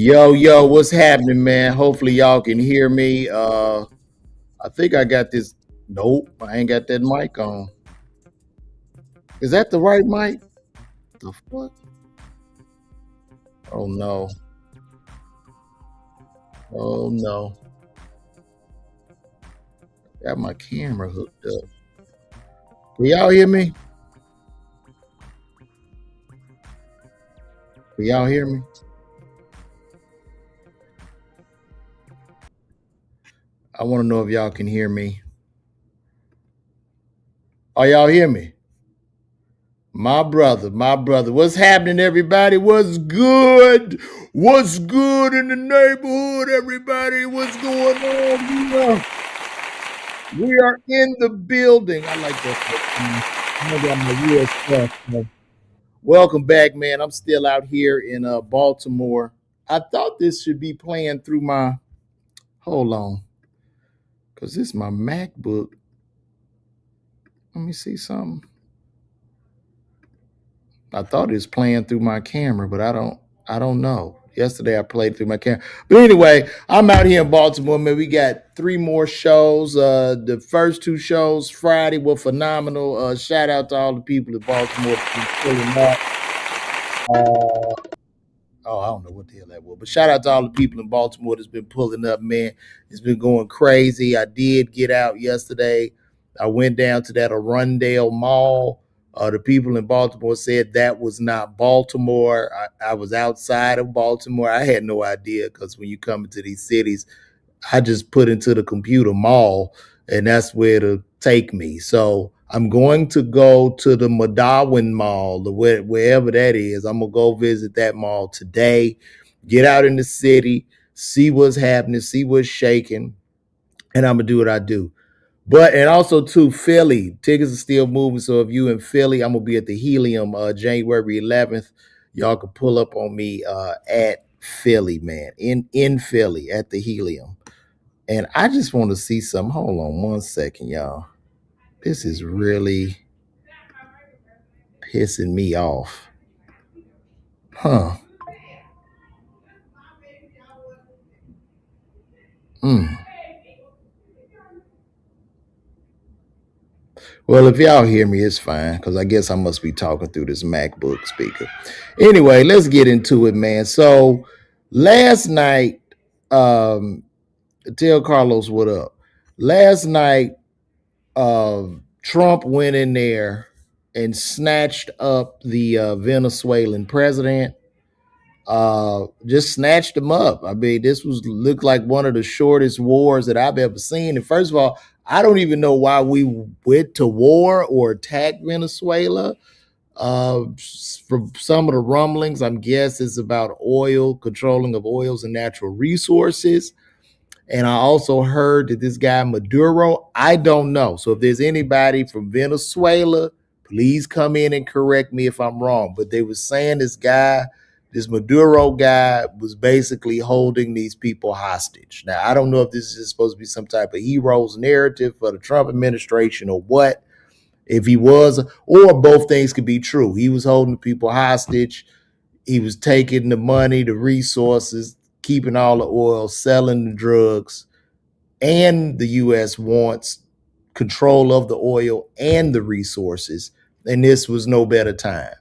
Yo, what's happening, man? Hopefully y'all can hear me. I think I got this. Nope, I ain't got that mic on. Is that the right mic? The fuck? Oh no. Oh no. Got my camera hooked up. Can y'all hear me? Can y'all hear me? I want to know if y'all can hear me. Oh, y'all hear me? My brother. What's happening, everybody? What's good? What's good in the neighborhood, everybody? What's going on here? We are in the building. I like that. I got my real stuff. Welcome back, man. I'm still out here in Baltimore. I thought this should be playing through my. Hold on, because this is my MacBook. Let me see something. I thought it was playing through my camera, but I don't know. Yesterday I played through my camera. But anyway, I'm out here in Baltimore, man. We got three more shows. The first two shows Friday were phenomenal. Shout out to all the people in Baltimore for pulling up. Oh, I don't know what the hell that was. But shout out to all the people in Baltimore that's been pulling up, man. It's been going crazy. I did get out yesterday. I went down to that Arundel Mall. The people in Baltimore said that was not Baltimore. I was outside of Baltimore. I had no idea because when you come into these cities, I just put into the computer mall, and that's where it'll take me. So I'm going to go to the Madawin Mall, wherever that is. I'm gonna go visit that mall today, get out in the city, see what's happening, see what's shaking, and I'm gonna do what I do. But and also too, Philly tickets are still moving. So if you in Philly, I'm gonna be at the Helium January 11th. Y'all can pull up on me at Philly, man, in Philly at the Helium. And I just want to see some. Hold on one second, y'all. This is really pissing me off. Huh. Mm. Well, if y'all hear me, it's fine because I guess I must be talking through this MacBook speaker. Anyway, let's get into it, man. So last night, um, tell Carlos what up. Last night, Trump went in there and snatched up the Venezuelan president, just snatched them up. I mean, this was looked like one of the shortest wars that I've ever seen. And first of all, I don't even know why we went to war or attacked Venezuela. From some of the rumblings, I'm guess it's about oil, controlling of oils and natural resources. And I also heard that this guy Maduro, I don't know. So if there's anybody from Venezuela, please come in and correct me if I'm wrong. But they were saying this guy, this Maduro guy, was basically holding these people hostage. Now, I don't know if this is supposed to be some type of hero's narrative for the Trump administration or what. If he was, or both things could be true. He was holding people hostage. He was taking the money, the resources, keeping all the oil, selling the drugs, and the U.S. wants control of the oil and the resources, and this was no better time.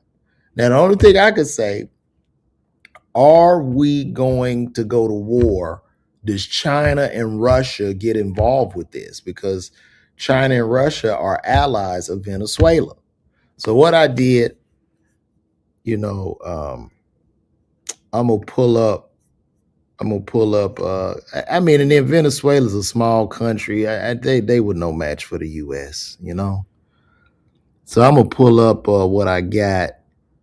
Now, the only thing I could say, are we going to go to war? Does China and Russia get involved with this? Because China and Russia are allies of Venezuela. So what I did, you know, I'm gonna pull up. I'm gonna pull up. I mean, and then Venezuela's a small country. They were no match for the U.S. You know. So I'm gonna pull up what I got.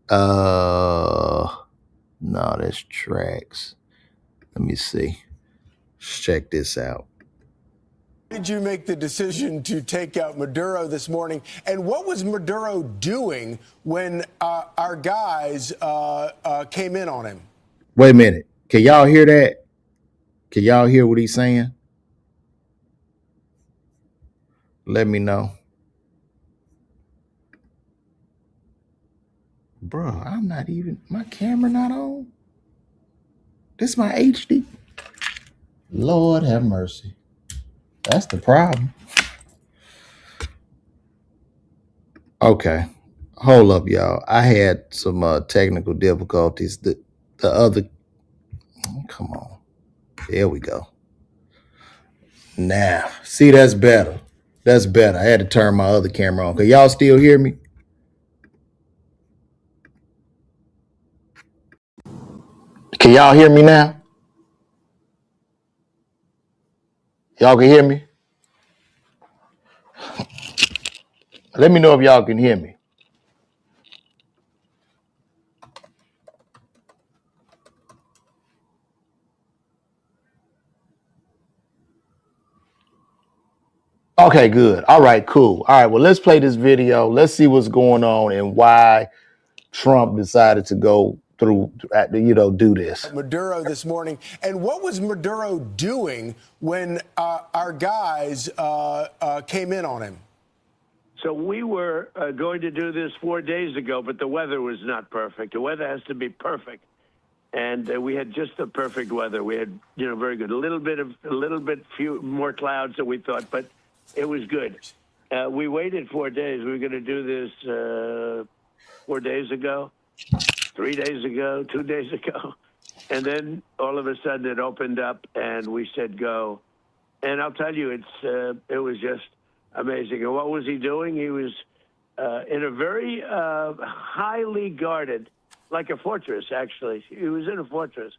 Uh, no, that's tracks. Let me see. Let's check this out. Did you make the decision to take out Maduro this morning? And what was Maduro doing when our guys came in on him? Wait a minute. Can y'all hear that? Can y'all hear what he's saying? Let me know. Bro, I'm not even, my camera not on. This my HD. Lord have mercy. That's the problem. Okay. Hold up, y'all. I had some technical difficulties. The other, come on. There we go. Now, see, that's better. That's better. I had to turn my other camera on. Can y'all still hear me? Can y'all hear me now? Y'all can hear me? Let me know if y'all can hear me. Okay, good. All right, cool. All right, well, let's play this video. Let's see what's going on and why Trump decided to go through, do this. Maduro this morning. And what was Maduro doing when our guys came in on him? So we were going to do this 4 days ago, but the weather was not perfect. The weather has to be perfect. And we had just the perfect weather. We had, very good. A little bit few more clouds than we thought, but it was good. We waited 4 days. We were going to do this 4 days ago, 3 days ago, 2 days ago. And then all of a sudden it opened up and we said go. And I'll tell you, it was just amazing. And what was he doing? He was in a very highly guarded, like a fortress, actually. He was in a fortress.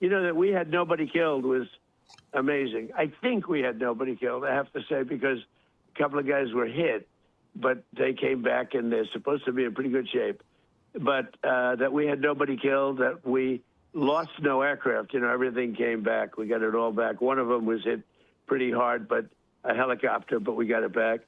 That we had nobody killed was amazing. I think we had nobody killed, I have to say, because a couple of guys were hit, but they came back and they're supposed to be in pretty good shape. But that we had nobody killed, that we lost no aircraft. Everything came back. We got it all back. One of them was hit pretty hard, but a helicopter, but we got it back.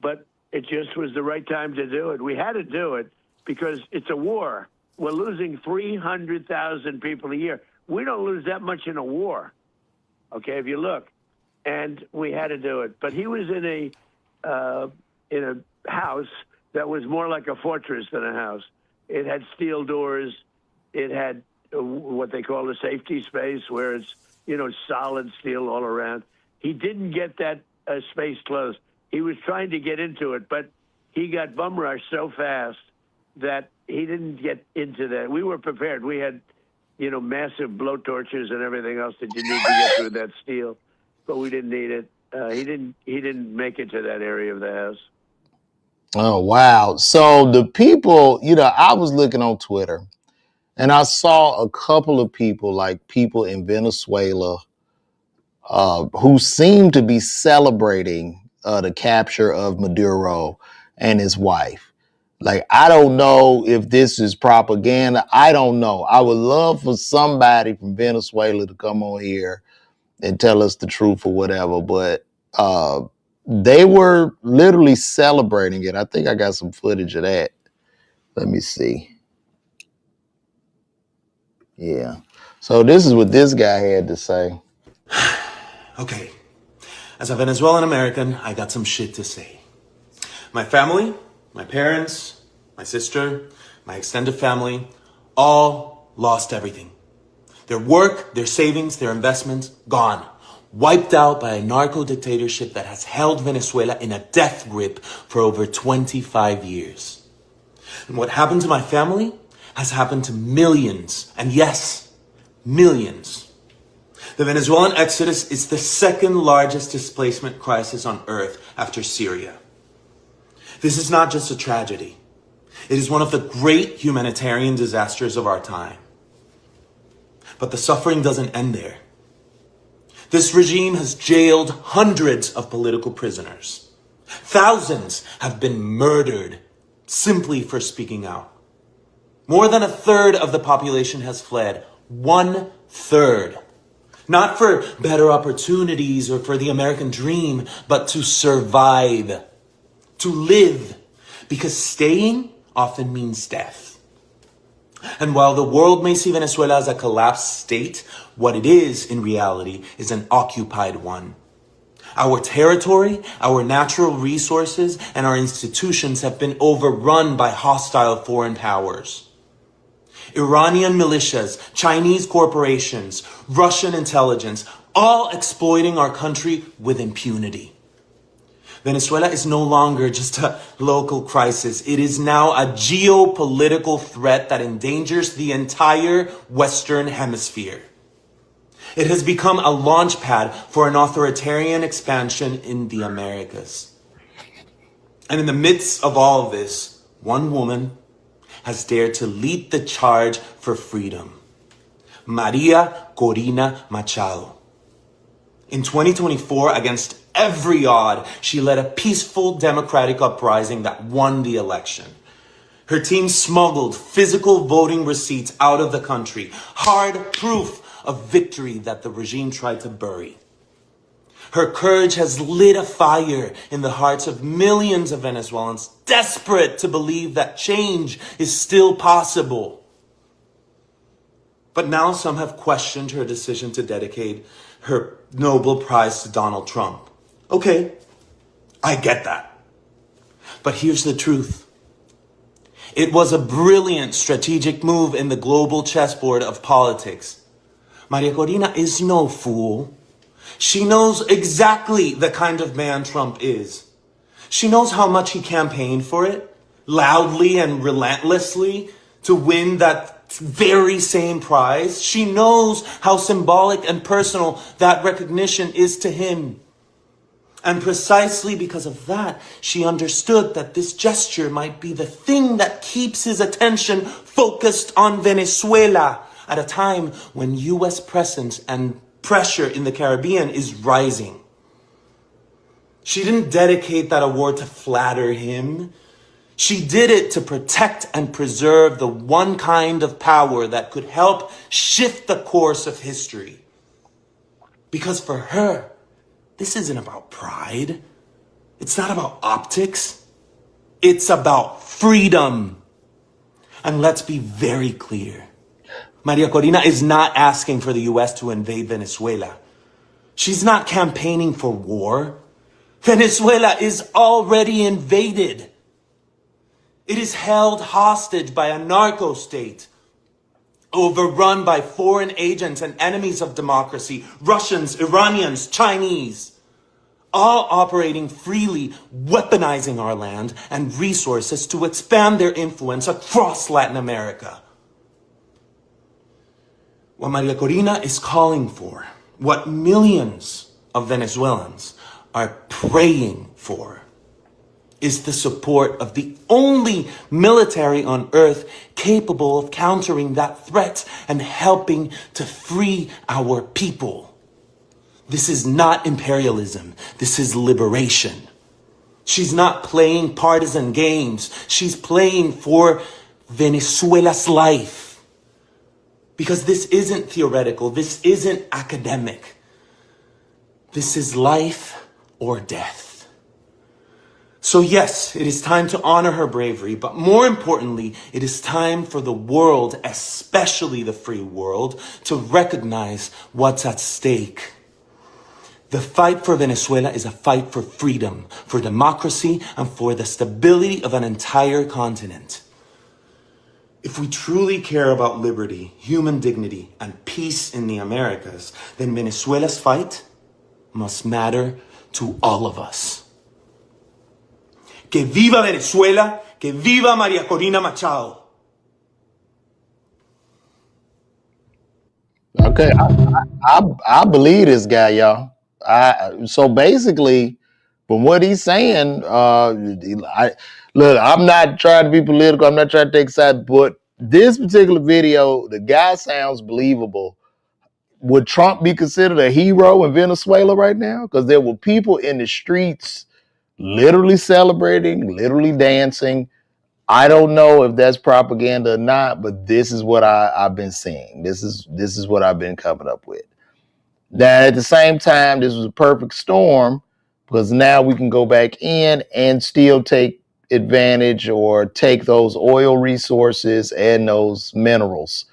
But it just was the right time to do it. We had to do it because it's a war. We're losing 300,000 people a year. We don't lose that much in a war, okay, if you look. And we had to do it. But he was in a house that was more like a fortress than a house. It had steel doors. It had what they call a safety space where it's, solid steel all around. He didn't get that space closed. He was trying to get into it, but he got bum rushed so fast that he didn't get into that. We were prepared. We had, massive blowtorches and everything else that you need to get through that steel, but we didn't need it. He didn't make it to that area of the house. Oh, wow. So the people, I was looking on Twitter and I saw a couple of people, like people in Venezuela, who seemed to be celebrating the capture of Maduro and his wife. Like, I don't know if this is propaganda. I don't know. I would love for somebody from Venezuela to come on here and tell us the truth or whatever. But they were literally celebrating it. I think I got some footage of that. Let me see. Yeah. So this is what this guy had to say. Okay. As a Venezuelan American, I got some shit to say. My family, my parents, my sister, my extended family, all lost everything. Their work, their savings, their investments, gone. Wiped out by a narco dictatorship that has held Venezuela in a death grip for over 25 years. And what happened to my family has happened to millions, and yes, millions. The Venezuelan exodus is the second largest displacement crisis on earth after Syria. This is not just a tragedy. It is one of the great humanitarian disasters of our time. But the suffering doesn't end there. This regime has jailed hundreds of political prisoners. Thousands have been murdered simply for speaking out. More than a third of the population has fled. 1/3. Not for better opportunities or for the American dream, but to survive, to live, because staying often means death. And while the world may see Venezuela as a collapsed state, what it is in reality is an occupied one. Our territory, our natural resources, and our institutions have been overrun by hostile foreign powers. Iranian militias, Chinese corporations, Russian intelligence, all exploiting our country with impunity. Venezuela is no longer just a local crisis. It is now a geopolitical threat that endangers the entire Western Hemisphere. It has become a launch pad for an authoritarian expansion in the Americas. And in the midst of all of this, one woman has dared to lead the charge for freedom. Maria Corina Machado. In 2024, against every odd, she led a peaceful democratic uprising that won the election. Her team smuggled physical voting receipts out of the country, hard proof of victory that the regime tried to bury. Her courage has lit a fire in the hearts of millions of Venezuelans desperate to believe that change is still possible. But now some have questioned her decision to dedicate her Nobel Prize to Donald Trump. Okay, I get that. But here's the truth. It was a brilliant strategic move in the global chessboard of politics. Maria Corina is no fool. She knows exactly the kind of man Trump is. She knows how much he campaigned for it, loudly and relentlessly, to win that very same prize. She knows how symbolic and personal that recognition is to him. And precisely because of that, she understood that this gesture might be the thing that keeps his attention focused on Venezuela at a time when U.S. presence and pressure in the Caribbean is rising. She didn't dedicate that award to flatter him. She did it to protect and preserve the one kind of power that could help shift the course of history. Because for her, this isn't about pride. It's not about optics. It's about freedom. And let's be very clear. Maria Corina is not asking for the U.S. to invade Venezuela. She's not campaigning for war. Venezuela is already invaded. It is held hostage by a narco state, overrun by foreign agents and enemies of democracy, Russians, Iranians, Chinese, all operating freely, weaponizing our land and resources to expand their influence across Latin America. What Maria Corina is calling for, what millions of Venezuelans are praying for, is the support of the only military on earth capable of countering that threat and helping to free our people. This is not imperialism. This is liberation. She's not playing partisan games. She's playing for Venezuela's life. Because this isn't theoretical. This isn't academic. This is life or death. So yes, it is time to honor her bravery, but more importantly, it is time for the world, especially the free world, to recognize what's at stake. The fight for Venezuela is a fight for freedom, for democracy, and for the stability of an entire continent. If we truly care about liberty, human dignity, and peace in the Americas, then Venezuela's fight must matter to all of us. Que viva Venezuela, que viva Maria Corina Machado. Okay, I believe this guy, y'all. So basically, from what he's saying, look, I'm not trying to be political. I'm not trying to take sides, but this particular video, the guy sounds believable. Would Trump be considered a hero in Venezuela right now? Because there were people in the streets literally celebrating, literally dancing. I don't know if that's propaganda or not, but this is what I've been seeing. This is what I've been coming up with. Now, at the same time, this was a perfect storm because now we can go back in and still take advantage or take those oil resources and those minerals.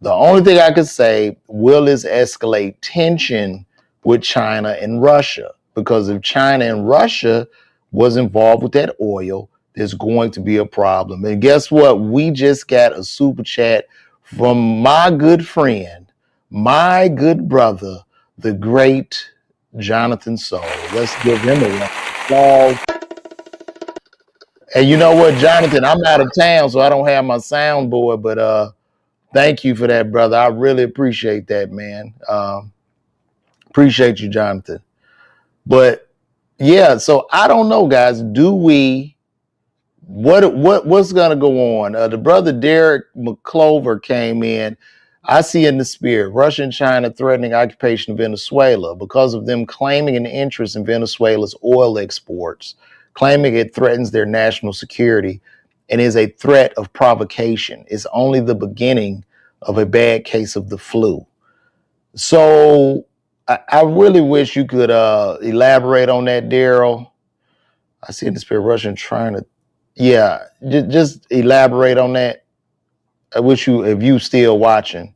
The only thing I could say, will this escalate tension with China and Russia? Because if China and Russia was involved with that oil, there's going to be a problem. And guess what? We just got a super chat from my good friend, my good brother, the great Jonathan Soul. Let's give him a round of applause. And you know what, Jonathan, I'm out of town, so I don't have my soundboard, but thank you for that, brother. I really appreciate that, man. Appreciate you, Jonathan. But yeah, so I don't know, guys. Do we what's gonna go on? The brother Derek McClover came in. I see in the spirit Russia and China threatening occupation of Venezuela because of them claiming an interest in Venezuela's oil exports, claiming it threatens their national security and is a threat of provocation. It's only the beginning of a bad case of the flu. So I really wish you could elaborate on that, Daryl. I see in the spirit Russian trying to, yeah, just elaborate on that. I wish you, if you still watching.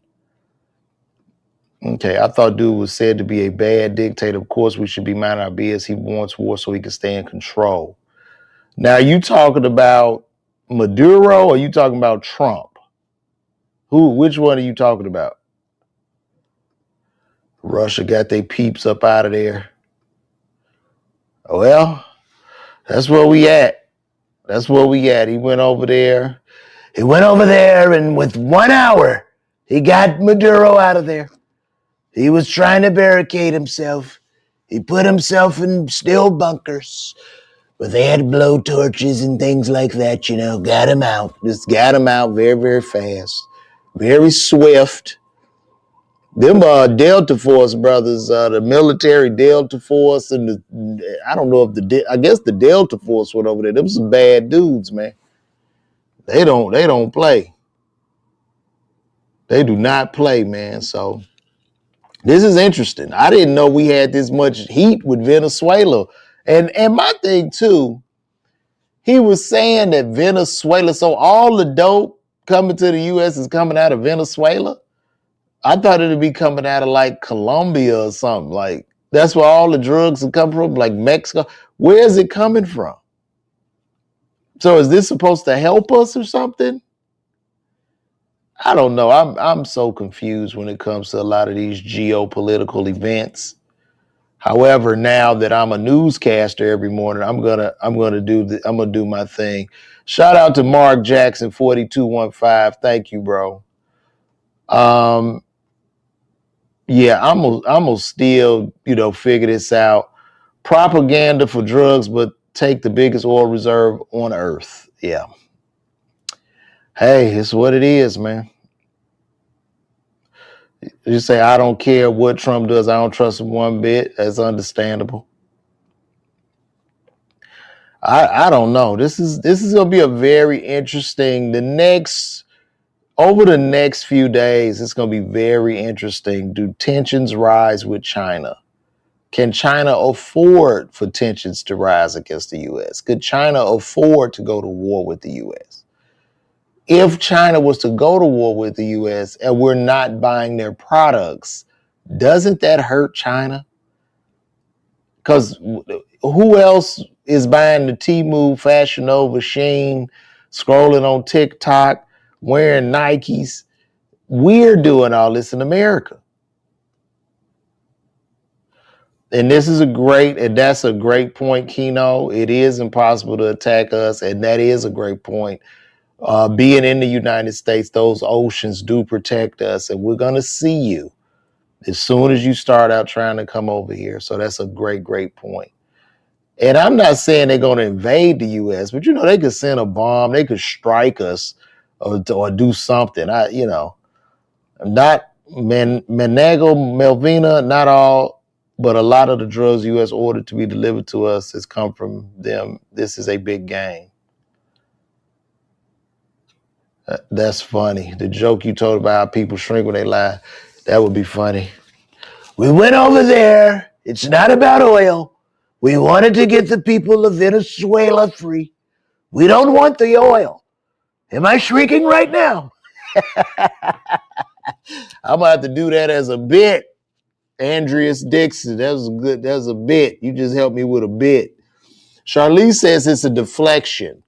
Okay, I thought dude was said to be a bad dictator. Of course, we should be minding our business. He wants war so he can stay in control. Now, you talking about Maduro or you talking about Trump? Which one are you talking about? Russia got their peeps up out of there. Well, that's where we at. That's where we at. He went over there. He went over there, and with 1 hour, he got Maduro out of there. He was trying to barricade himself. He put himself in steel bunkers, but they had blow torches and things like that, you know, got him out. Just got him out very, very fast. Very swift. Them Delta Force brothers, the military Delta Force, and I don't know if I guess the Delta Force went over there. Them some bad dudes, man. They don't play. They do not play, man. So this is interesting. I didn't know we had this much heat with Venezuela. And my thing too, he was saying that Venezuela, so all the dope coming to the US is coming out of Venezuela. I thought it'd be coming out of like Colombia or something. Like that's where all the drugs are coming from, like Mexico. Where is it coming from? So is this supposed to help us or something? I don't know. I'm so confused when it comes to a lot of these geopolitical events. However, now that I'm a newscaster every morning, I'm gonna do my thing. Shout out to Mark Jackson 4215. Thank you, bro. Yeah, I'm gonna still, figure this out. Propaganda for drugs, but take the biggest oil reserve on earth. Yeah. Hey, it's what it is, man. You say I don't care what Trump does, I don't trust him one bit. That's understandable. I don't know. This is gonna be a very interesting. Over the next few days, it's gonna be very interesting. Do tensions rise with China? Can China afford for tensions to rise against the U.S.? Could China afford to go to war with the U.S.? If China was to go to war with the U.S. and we're not buying their products, doesn't that hurt China? Because who else is buying the Temu, Fashion Nova, Shein, scrolling on TikTok, wearing Nikes? We're doing all this in America. And that's a great point, Kino. It is impossible to attack us, and that is a great point. Being in the United States, those oceans do protect us, and we're going to see you as soon as you start out trying to come over here. So that's a great, great point. And I'm not saying they're going to invade the U.S., but they could send a bomb, they could strike us, or do something. Not Menego, Melvina, not all, but a lot of the drugs the U.S. ordered to be delivered to us has come from them. This is a big game. That's funny. The joke you told about how people shrink when they lie, that would be funny. We went over there. It's not about oil. We wanted to get the people of Venezuela free. We don't want the oil. Am I shrinking right now? I'm gonna have to do that as a bit. Andreas Dixon, that's a bit. You just helped me with a bit. Charlize says it's a deflection.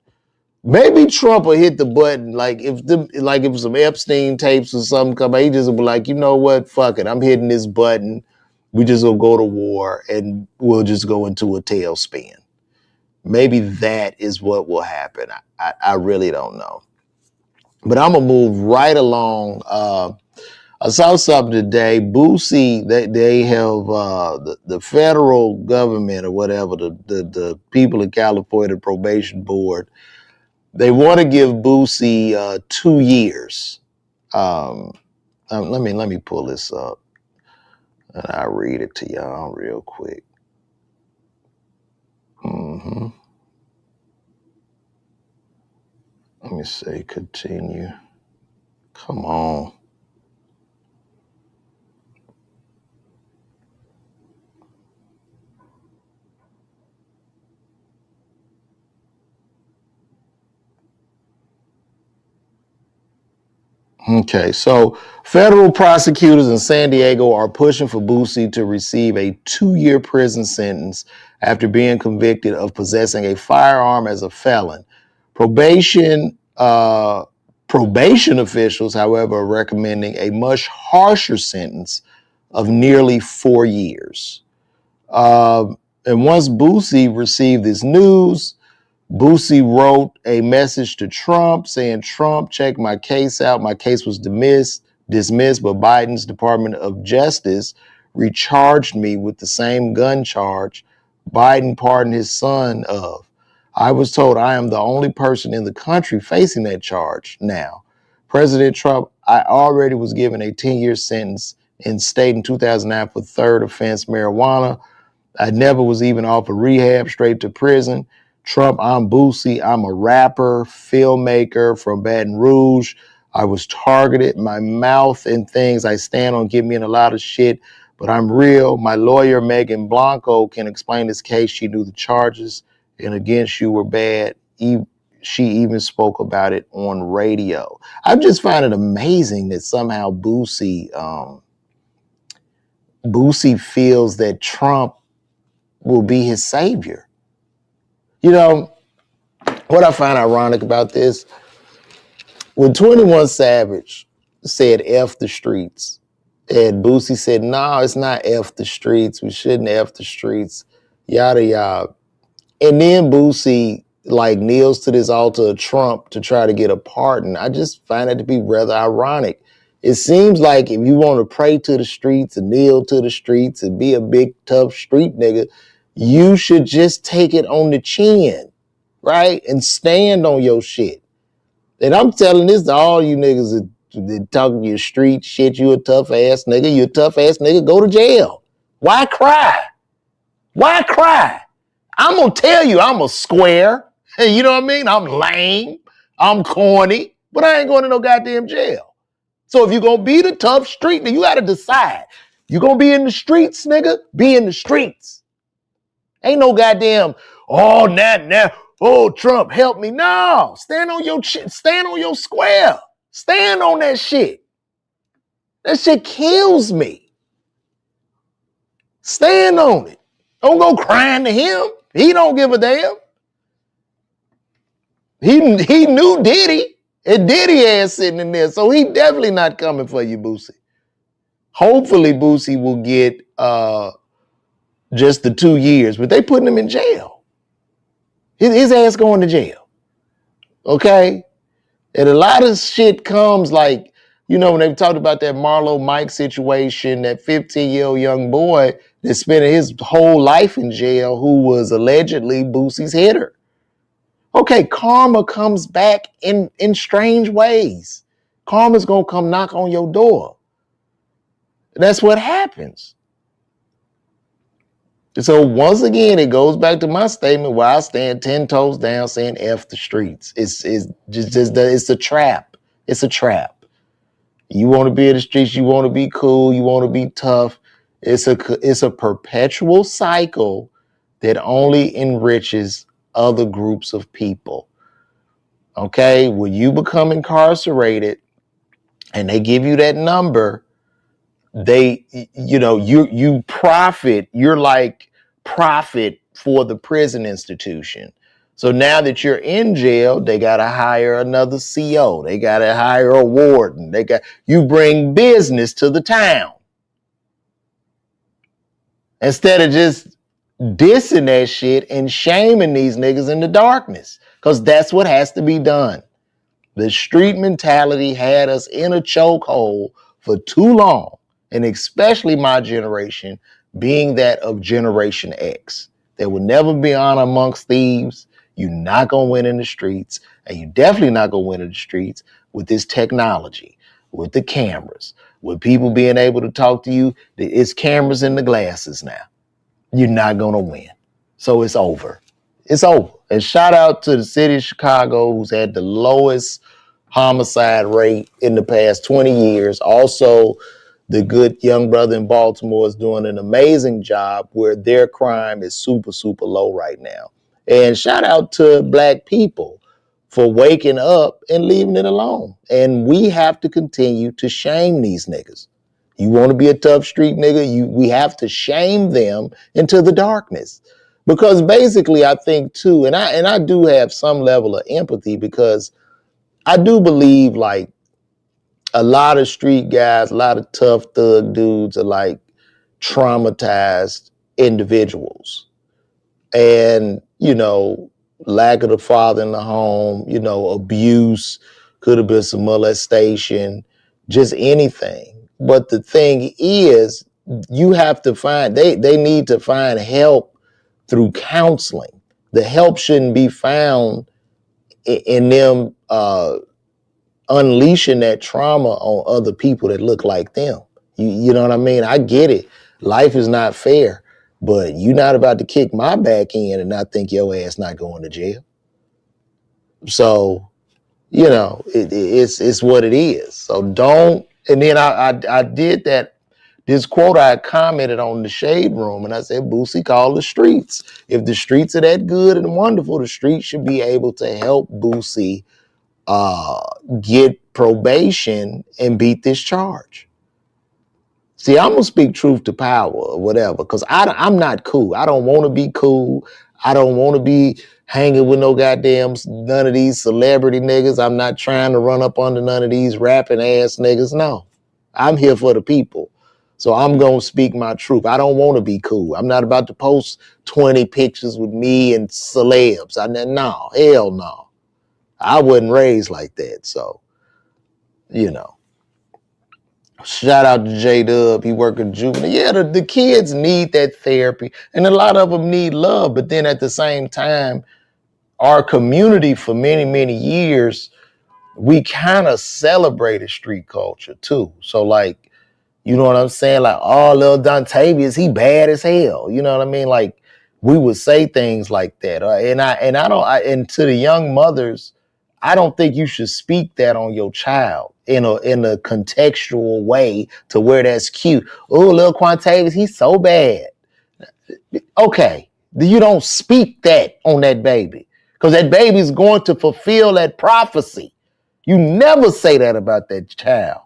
Maybe Trump will hit the button if some Epstein tapes or something come out, he just will be like, you know what, fuck it, I'm hitting this button. We just will go to war and we'll just go into a tailspin. Maybe that is what will happen. I really don't know. But I'm gonna move right along. I saw something today. BOOSIE, they have the federal government or whatever, the people in California probation board. They want to give BOOSIE 2 years. Let me pull this up and I'll read it to y'all real quick. Mm-hmm. Let me say continue. Come on. Okay, so federal prosecutors in San Diego are pushing for BOOSIE to receive a 2-year prison sentence after being convicted of possessing a firearm as a felon. Probation officials, however, are recommending a much harsher sentence of nearly 4 years. And once BOOSIE received this news, BOOSIE wrote a message to Trump saying, Trump, check my case out. My case was dismissed, but Biden's Department of Justice recharged me with the same gun charge Biden pardoned his son of. I was told I am the only person in the country facing that charge now. President Trump, I already was given a 10-year sentence in state in 2009 for third offense marijuana. I never was even offered rehab, straight to prison. Trump, I'm BOOSIE. I'm a rapper, filmmaker from Baton Rouge. I was targeted. My mouth and things I stand on get me in a lot of shit, but I'm real. My lawyer, Megan Blanco, can explain this case. She knew the charges and against you were bad. She even spoke about it on radio. I just find it amazing that somehow BOOSIE feels that Trump will be his savior. You know, what I find ironic about this, when 21 Savage said F the streets, and BOOSIE said, no, it's not F the streets. We shouldn't F the streets, yada, yada. And then BOOSIE kneels to this altar of Trump to try to get a pardon. I just find it to be rather ironic. It seems like if you want to pray to the streets and kneel to the streets and be a big, tough street nigga, you should just take it on the chin, right? And stand on your shit. And I'm telling this to all you niggas that talking your street shit, you a tough ass nigga, you a tough ass nigga, go to jail. Why cry? Why cry? I'm gonna tell you I'm a square. You know what I mean? I'm lame. I'm corny, but I ain't going to no goddamn jail. So if you're gonna be the tough street, then you gotta decide. You gonna be in the streets, nigga? Be in the streets. Ain't no goddamn, oh, Trump, help me. No, stand on your square. Stand on that shit. That shit kills me. Stand on it. Don't go crying to him. He don't give a damn. He knew Diddy, and Diddy ass sitting in there, so he definitely not coming for you, BOOSIE. Hopefully, BOOSIE will get just the 2 years, but they putting him in jail. His ass going to jail. Okay? And a lot of shit comes when they talked about that Marlo Mike situation, that 15-year-old young boy that spent his whole life in jail who was allegedly BOOSIE's hitter. Okay, karma comes back in strange ways. Karma's going to come knock on your door. That's what happens. So once again, it goes back to my statement where I stand 10 toes down saying F the streets. It's a trap. It's a trap. You want to be in the streets, you want to be cool, you want to be tough. It's a perpetual cycle that only enriches other groups of people. Okay, when you become incarcerated and they give you that number, you profit. You're like profit for the prison institution. So now that you're in jail, they got to hire another CO. They got to hire a warden. You bring business to the town. Instead of just dissing that shit and shaming these niggas in the darkness. Because that's what has to be done. The street mentality had us in a chokehold for too long. And especially my generation, being that of Generation X. There will never be honor amongst thieves. You're not going to win in the streets. And you're definitely not going to win in the streets with this technology, with the cameras, with people being able to talk to you. It's cameras in the glasses now. You're not going to win. So it's over. It's over. And shout out to the city of Chicago, who's had the lowest homicide rate in the past 20 years. Also, the good young brother in Baltimore is doing an amazing job where their crime is super, super low right now. And shout out to Black people for waking up and leaving it alone. And we have to continue to shame these niggas. You want to be a tough street nigga, we have to shame them into the darkness. Because basically, I think too, and I do have some level of empathy, because I do believe like a lot of street guys, a lot of tough thug dudes are like traumatized individuals. And, you know, lack of the father in the home, you know, abuse, could have been some molestation, just anything. But the thing is, you have to find, they need to find help through counseling. The help shouldn't be found in them unleashing that trauma on other people that look like them. You know what I mean? I get it. Life is not fair, but you're not about to kick my back in and I think your ass not going to jail. So, you know, it's what it is. So don't. And then I did that. This quote I commented on the Shade Room, and I said, Boosie, call the streets. If the streets are that good and wonderful, the streets should be able to help Boosie get probation and beat this charge. See, I'm gonna speak truth to power or whatever, because I'm not cool. I don't want to be cool. I don't want to be hanging with none of these celebrity niggas. I'm not trying to run up under none of these rapping ass niggas. No, I'm here for the people. So I'm going to speak my truth. I don't want to be cool. I'm not about to post 20 pictures with me and celebs. No, hell no. I wasn't raised like that. So, you know, shout out to J-Dub. He work at Juvenile. Yeah, the kids need that therapy. And a lot of them need love. But then at the same time, our community for many, many years, we kind of celebrated street culture too. So like, you know what I'm saying? Like, oh, little Dontavius, he bad as hell. You know what I mean? Like, we would say things like that. And to the young mothers, I don't think you should speak that on your child in a contextual way to where that's cute. Oh, little Quantavius, he's so bad. Okay, you don't speak that on that baby, because that baby's going to fulfill that prophecy. You never say that about that child.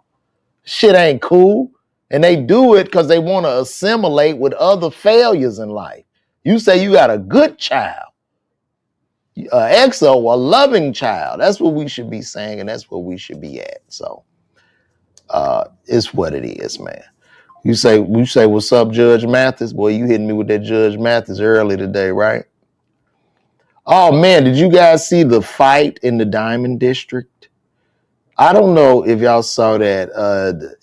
Shit ain't cool. And they do it because they want to assimilate with other failures in life. You say you got a good child, a loving child. That's what we should be saying, and that's what we should be at. So it's what it is, man. You say, what's up, Judge Mathis? Boy, you hitting me with that Judge Mathis early today, right? Oh, man, did you guys see the fight in the Diamond District? I don't know if y'all saw that.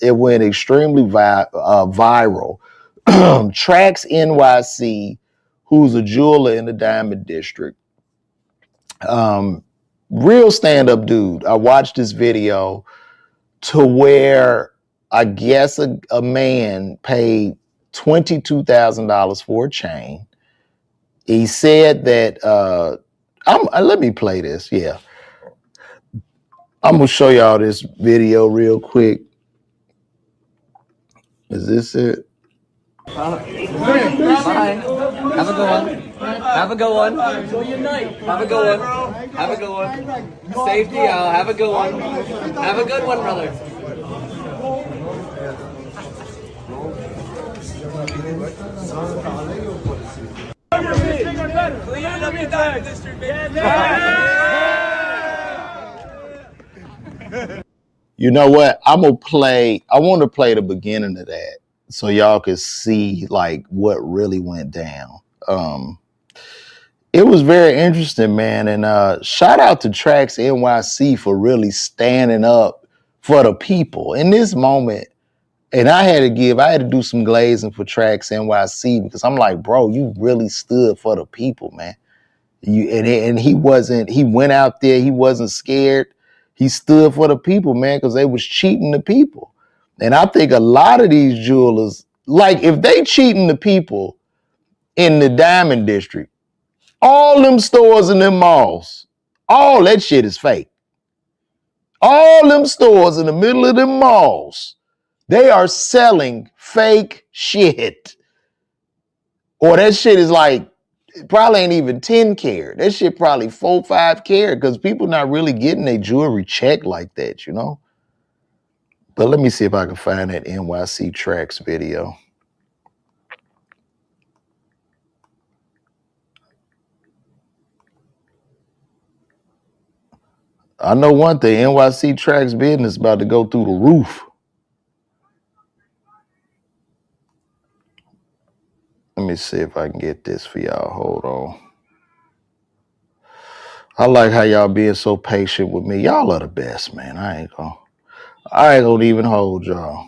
It went extremely viral. Trax NYC, who's a jeweler in the Diamond District, real stand-up dude. I watched this video to where I guess a man paid $22,000 for a chain. He said that, let me play this, yeah. I'm going to show y'all this video real quick. Is this it? Bye. Have a good one. Have a good one. Have a good one. Have a good one. Safety out. Have a good one. Have a good one, brother. Clean up the diamond district, baby. You know what? I want to play the beginning of that so y'all can see like what really went down. It was very interesting, man. And shout out to Tracks NYC for really standing up for the people in this moment. And I had to do some glazing for Tracks NYC because I'm like, bro, you really stood for the people, man. He went out there, he wasn't scared. He stood for the people, man, because they was cheating the people. And I think a lot of these jewelers, like if they cheating the people in the Diamond District, all them stores and them malls, all that shit is fake. All them stores in the middle of them malls, they are selling fake shit. Or that shit is like, it probably ain't even 10 karat. That shit probably 4, 5 karat because people not really getting their jewelry checked like that, you know? But let me see if I can find that NYC Tracks video. I know one thing, NYC Tracks business about to go through the roof. Let me see if I can get this for y'all. Hold on. I like how y'all being so patient with me. Y'all are the best, man. I ain't gonna even hold y'all.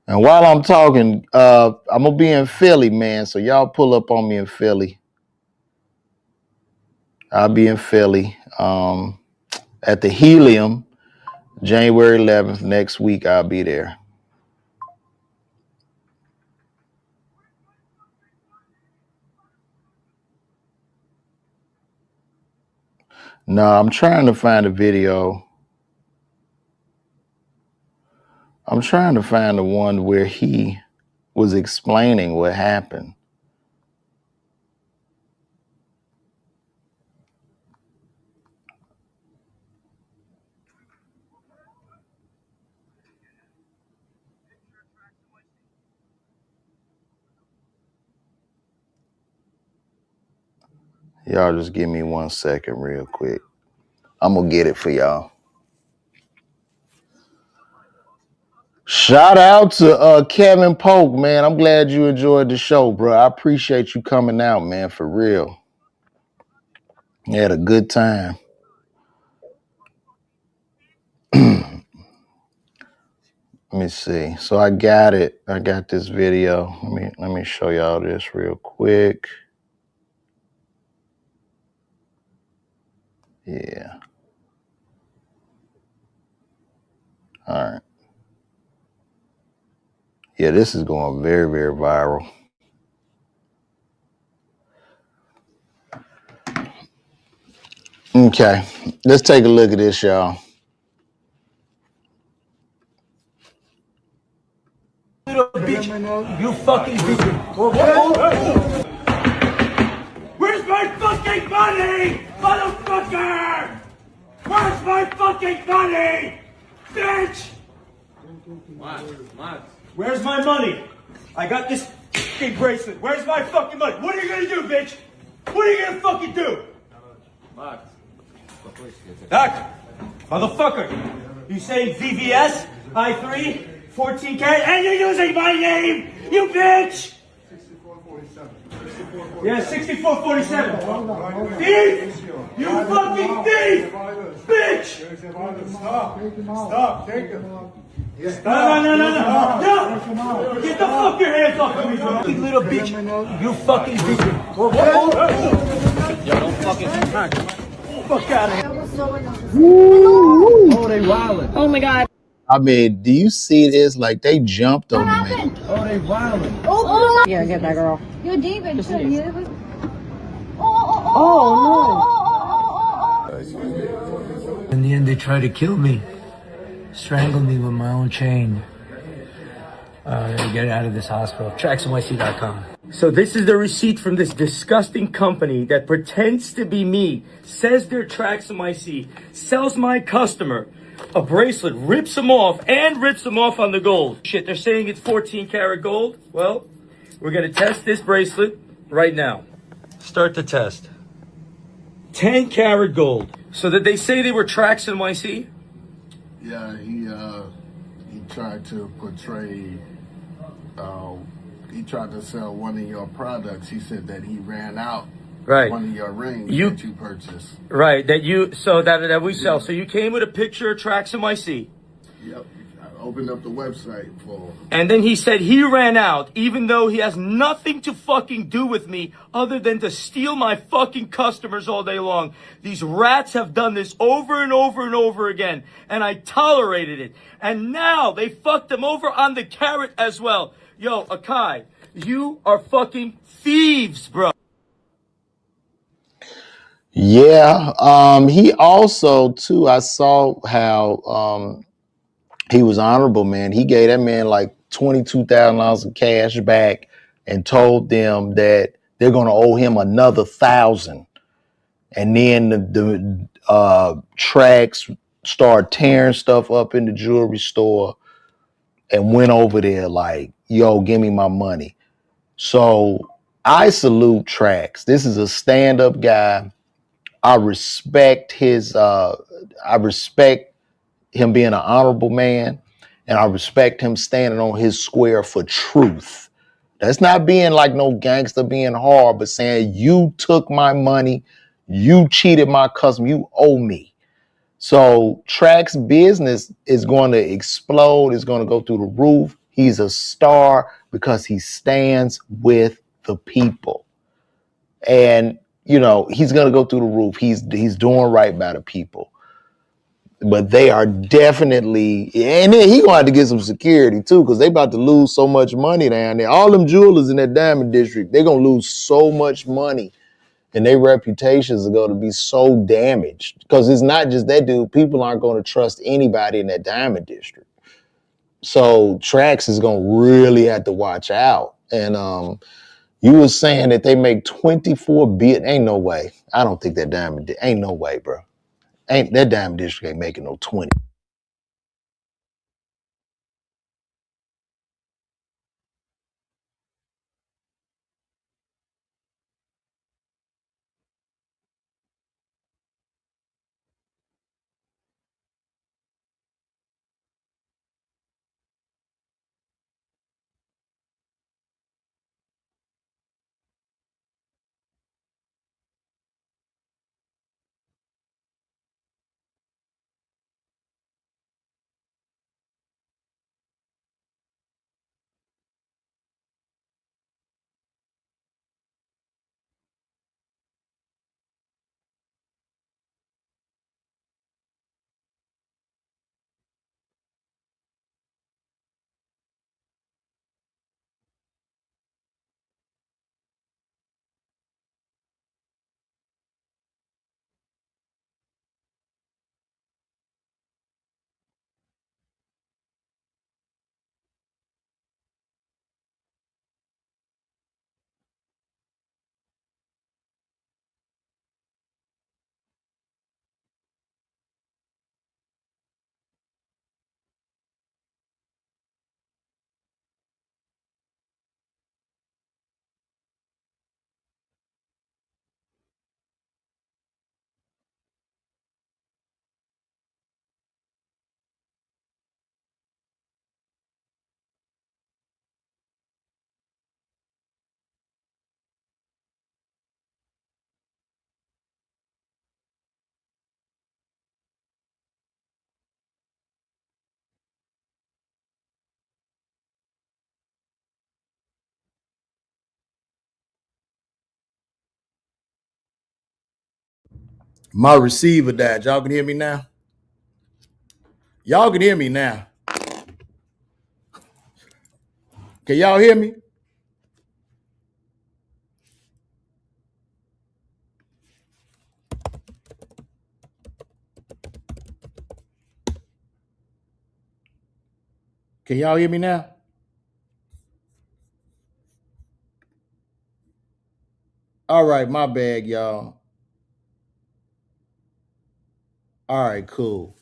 And while I'm talking, I'm gonna be in Philly, man. So y'all pull up on me in Philly. I'll be in Philly at the Helium, January 11th. Next week, I'll be there. No, I'm trying to find a video. I'm trying to find the one where he was explaining what happened. Y'all just give me 1 second real quick. I'm gonna get it for y'all. Shout out to Kevin Polk, man. I'm glad you enjoyed the show, bro. I appreciate you coming out, man, for real. You had a good time. Let me see. So I got it. I got this video. Let me show y'all this real quick. Yeah. All right. Yeah, this is going very, very viral. Okay. Let's take a look at this, y'all. Little bitch, you fucking bitch. Where's my fucking money, motherfucker? Where's my fucking money, bitch? Where's my money? I got this fucking bracelet. Where's my fucking money? What are you gonna do, bitch? What are you gonna fucking do? Doc, motherfucker, you say VVS, I3, 14 karat, and you're using my name, you bitch! 6447. Yeah, 6447. Thief! You fucking thief! Bitch! Stop, take him. No! Get the fuck your hands off of me, bro! You little bitch! You fucking bitch! Yo, don't fucking fuck out of here! Oh, they wildin'! Oh my god! I mean, do you see this? Like they jumped on me. Oh, they wildin'! Oh, yeah, get that girl. Yo, David, Oh, no. In the end, they tried to kill me, strangle me with my own chain. Get out of this hospital. TracksNYC.com. So this is the receipt from this disgusting company that pretends to be me, says they're Tracks NYC, sells my customer a bracelet, rips them off, and rips them off on the gold. Shit, they're saying it's 14 karat gold. Well, we're gonna test this bracelet right now. Start the test. 10 karat gold. So did they say they were tracks NYC? Yeah, he tried to portray. He tried to sell one of your products. He said that he ran out. Right. One of your rings that you purchased. Right. That we sell. So you came with a picture of tracks NYC. Yep. I opened up the website for. And then he said he ran out, even though he has nothing to fucking do with me other than to steal my fucking customers all day long. These rats have done this over and over and over again, and I tolerated it. And now they fucked them over on the carrot as well. Yo, Akai, you are fucking thieves, bro. Yeah. He also too, I saw how he was honorable, man. He gave that man like $22,000 of cash back and told them that they're going to owe him another 1,000. And then the tracks started tearing stuff up in the jewelry store and went over there like, yo, give me my money. So I salute Tracks. This is a stand-up guy. I respect him being an honorable man, and I respect him standing on his square for truth. That's not being like no gangster being hard, but saying you took my money, you cheated my customer, you owe me. So Track's business is going to explode. It's going to go through the roof. He's a star because he stands with the people. And, you know, he's going to go through the roof. He's doing right by the people. But they are definitely, and then he going to have to get some security too, because they about to lose so much money down there. All them jewelers in that diamond district, they're going to lose so much money. And their reputations are going to be so damaged because it's not just that dude. People aren't going to trust anybody in that diamond district. So Trax is going to really have to watch out. And you were saying that they make 24 billion. Ain't no way. I don't think that diamond. Ain't no way, bro. Ain't that diamond district ain't making no 20. My receiver died. Y'all can hear me now? Y'all can hear me now. Can y'all hear me? Can y'all hear me now? All right, my bad, y'all. All right, cool.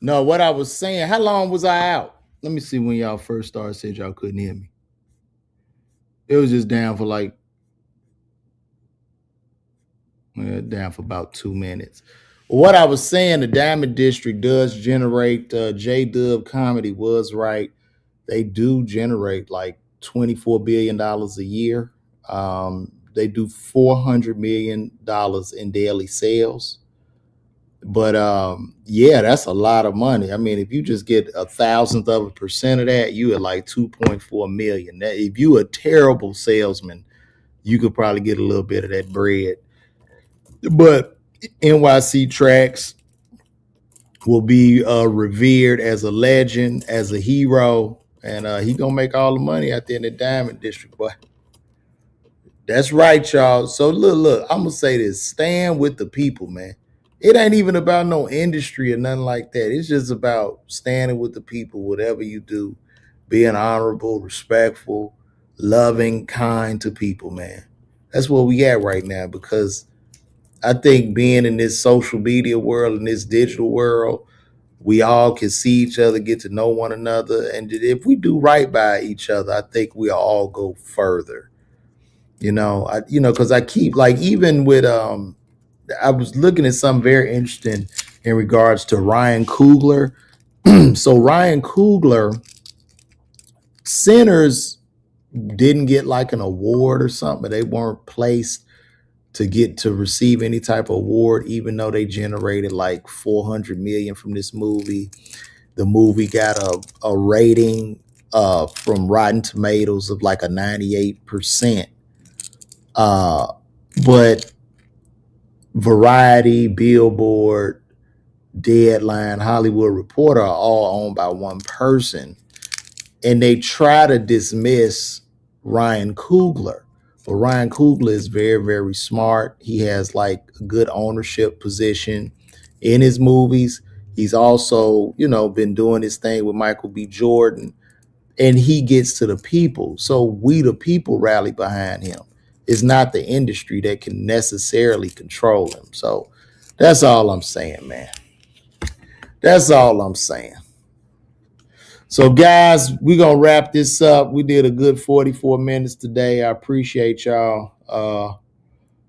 No, what I was saying, how long was I out? Let me see when y'all first started, said y'all couldn't hear me. It was just down for like Down for about 2 minutes. What I was saying, the Diamond District does generate, J-Dub Comedy was right. They do generate like $24 billion a year. They do $400 million in daily sales. But yeah, that's a lot of money. I mean, if you just get 1,000th of a percent of that, you at like 2.4 million. That, if you a terrible salesman, you could probably get a little bit of that bread. But NYC Tracks will be revered as a legend, as a hero, and he gonna make all the money out there in the Diamond District, boy. That's right, y'all. So look, I'm gonna say this: stand with the people, man. It ain't even about no industry or nothing like that. It's just about standing with the people, whatever you do, being honorable, respectful, loving, kind to people, man. That's where we at right now, because I think being in this social media world, in this digital world, we all can see each other, get to know one another. And if we do right by each other, I think we'll all go further. Because I keep, like, even with I was looking at something very interesting in regards to Ryan Coogler. So Ryan Coogler, Sinners didn't get like an award or something. They weren't placed to receive any type of award, even though they generated like 400 million from this movie. The movie got a rating from Rotten Tomatoes of like a 98%. But Variety, Billboard, Deadline, Hollywood Reporter are all owned by one person. And they try to dismiss Ryan Coogler. But Ryan Coogler is very, very smart. He has like a good ownership position in his movies. He's also, been doing his thing with Michael B. Jordan. And he gets to the people. So we, the people, rally behind him. It's not the industry that can necessarily control him. So that's all I'm saying, man. That's all I'm saying. So, guys, we're going to wrap this up. We did a good 44 minutes today. I appreciate y'all.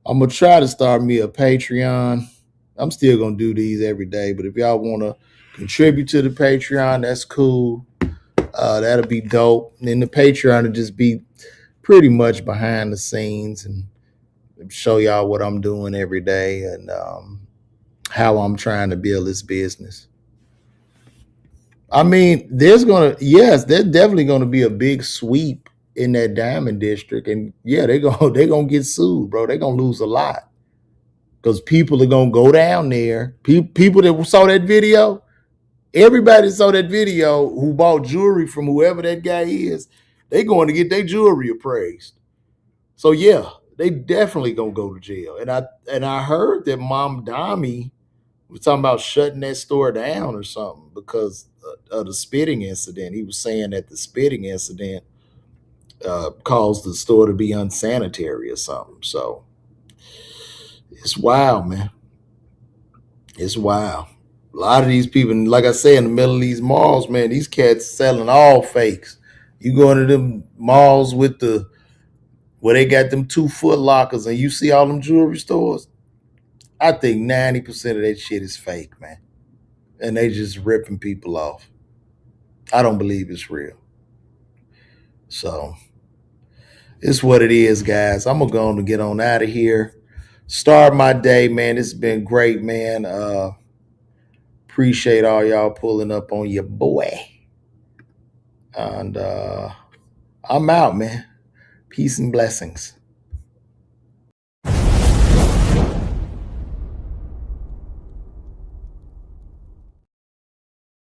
I'm going to try to start me a Patreon. I'm still going to do these every day, but if y'all want to contribute to the Patreon, that's cool. That'll be dope. And then the Patreon will just be pretty much behind the scenes and show y'all what I'm doing every day and how I'm trying to build this business. I mean, there's definitely gonna be a big sweep in that Diamond District, and yeah, they're gonna get sued, bro. They're gonna lose a lot because people are gonna go down there. People that saw that video, everybody that saw that video who bought jewelry from whoever that guy is, they going to get their jewelry appraised. So yeah, they definitely gonna go to jail. And I heard that Mom Dami was talking about shutting that store down or something because of the spitting incident. He was saying that the spitting incident caused the store to be unsanitary or something. So it's wild, man. It's wild. A lot of these people, like I say, in the middle of these malls, man, these cats selling all fakes. You go into them malls where they got them 2-foot lockers and you see all them jewelry stores, I think 90% of that shit is fake, man. And they just ripping people off. I don't believe it's real. So it's what it is, guys. I'm going to get on out of here. Start my day, man. It's been great, man. Appreciate all y'all pulling up on your boy. And I'm out, man. Peace and blessings.